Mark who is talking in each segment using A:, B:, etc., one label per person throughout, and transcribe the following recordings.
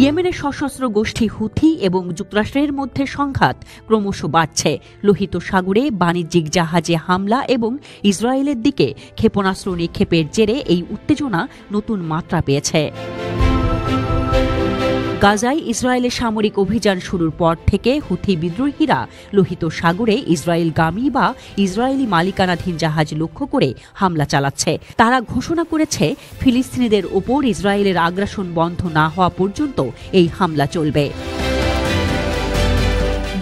A: ইয়েমেনের সশস্ত্র গোষ্ঠী হুথি এবং যুক্তরাষ্ট্রের মধ্যে সংঘাত ক্রমশ বাড়ছে। লোহিত সাগরে বাণিজ্যিক জাহাজে হামলা এবং ইসরায়েলের দিকে ক্ষেপণাস্ত্র নিক্ষেপের জেরে এই উত্তেজনা নতুন মাত্রা পেয়েছে। গাজায় ইসরায়েলের সামরিক অভিযান শুরুর পর থেকে হুথি বিদ্রোহীরা লোহিত সাগরে ইসরায়েলগামী বা ইসরায়েলি মালিকানাধীন জাহাজ লক্ষ্য করে হামলা চালাচ্ছে। তারা ঘোষণা করেছে ফিলিস্তিনিদের ওপর ইসরায়েলের আগ্রাসন বন্ধ না হওয়া পর্যন্ত এই হামলা চলবে।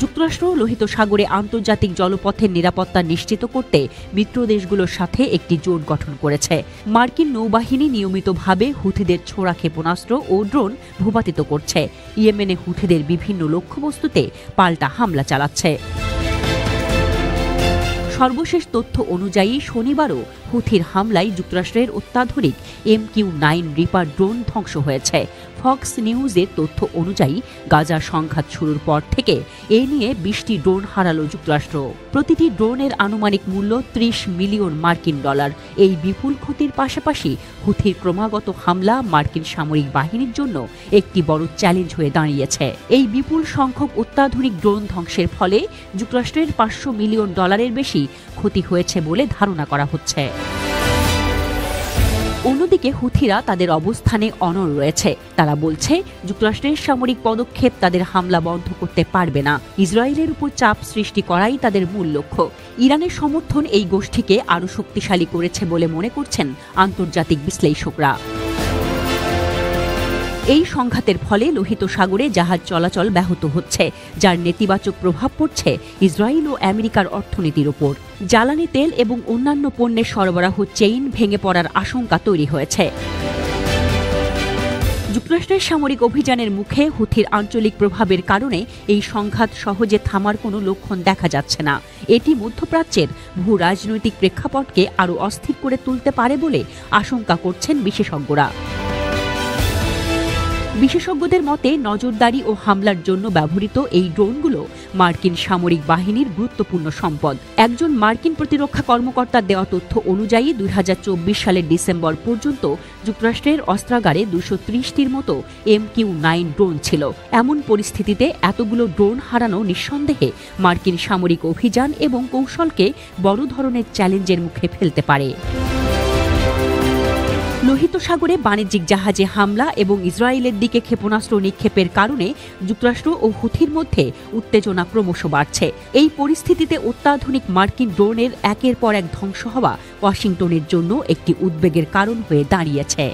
A: যুক্তরাষ্ট্র লোহিত সাগরে আন্তর্জাতিক জলপথের নিরাপত্তা নিশ্চিত করতে মিত্র দেশগুলোর সাথে একটি জোট গঠন করেছে। মার্কিন নৌবাহিনী নিয়মিতভাবে হুথিদের ছোড়া ক্ষেপণাস্ত্র ও ড্রোন ভূপাতিত করছে। ইয়েমেনে হুথিদের বিভিন্ন লক্ষ্যবস্তুতে পাল্টা হামলা চালাচ্ছে। সর্বশেষ তথ্য অনুযায়ী শনিবারও হুথির হামলায় যুক্তরাষ্ট্রের অত্যাধুনিক MQ-9 রিপার ড্রোন ধ্বংস হয়েছে। ফক্স নিউজের তথ্য অনুযায়ী গাজার সংঘাত শুরুর পর থেকে এ নিয়ে 20টি ড্রোন হারালো যুক্তরাষ্ট্র। প্রতিটি ড্রোনের আনুমানিক মূল্য $30 মিলিয়ন মার্কিন। এই বিপুল ক্ষতির পাশাপাশি হুথির ক্রমাগত হামলা মার্কিন সামরিক বাহিনীর জন্য একটি বড় চ্যালেঞ্জ হয়ে দাঁড়িয়েছে। এই বিপুল সংখ্যক অত্যাধুনিক ড্রোন ধ্বংসের ফলে যুক্তরাষ্ট্রের $500 মিলিয়ন বেশি ক্ষতি হয়েছে বলে ধারণা করা হচ্ছে। অন্যদিকে হুথিরা তাদের অবস্থানে অনড় রয়েছে। তারা বলছে যুক্তরাষ্ট্রের সামরিক পদক্ষেপ তাদের হামলা বন্ধ করতে পারবে না। ইসরায়েলের উপর চাপ সৃষ্টি করাই তাদের মূল লক্ষ্য। ইরানের সমর্থন এই গোষ্ঠীকে আরও শক্তিশালী করেছে বলে মনে করছেন আন্তর্জাতিক বিশ্লেষকরা। এই সংঘাতের ফলে লোহিত সাগরে জাহাজ চলাচল ব্যাহত হচ্ছে, যার নেতিবাচক প্রভাব পড়ছে ইসরায়েল ও আমেরিকার অর্থনীতির উপর। জ্বালানি তেল এবং অন্যান্য পণ্যের সরবরাহ চেইন ভেঙে পড়ার আশঙ্কা তৈরি হয়েছে। যুক্তরাষ্ট্রের সামরিক অভিযানের মুখে হুথির আঞ্চলিক প্রভাবের কারণে এই সংঘাত সহজে থামার কোনো লক্ষণ দেখা যাচ্ছে না। এটি মধ্যপ্রাচ্যের ভূ রাজনৈতিক প্রেক্ষাপটকে আরও অস্থির করে তুলতে পারে বলে আশঙ্কা করছেন বিশেষজ্ঞরা। বিশেষজ্ঞদের মতে নজরদারি ও হামলার জন্য ব্যবহৃত এই ড্রোনগুলো মার্কিন সামরিক বাহিনীর গুরুত্বপূর্ণ সম্পদ। একজন মার্কিন প্রতিরক্ষা কর্মকর্তার দেওয়া তথ্য অনুযায়ী 2024 সালের ডিসেম্বর পর্যন্ত যুক্তরাষ্ট্রের অস্ত্রাগারে 230টির মতো MQ-9 ড্রোন ছিল। এমন পরিস্থিতিতে এতগুলো ড্রোন হারানো নিঃসন্দেহে মার্কিন সামরিক অভিযান এবং কৌশলকে বড় ধরনের চ্যালেঞ্জের মুখে ফেলতে পারে। লোহিত সাগরে বাণিজ্যিক জাহাজে হামলা এবং ইসরায়েলের দিকে ক্ষেপণাস্ত্র নিক্ষেপের কারণে যুক্তরাষ্ট্র ও হুথির মধ্যে উত্তেজনা ক্রমশ বাড়ছে। এই পরিস্থিতিতে অত্যাধুনিক মার্কিন ড্রোনের একের পর এক ধ্বংস হওয়া ওয়াশিংটনের জন্য একটি উদ্বেগের কারণ হয়ে দাঁড়িয়েছে।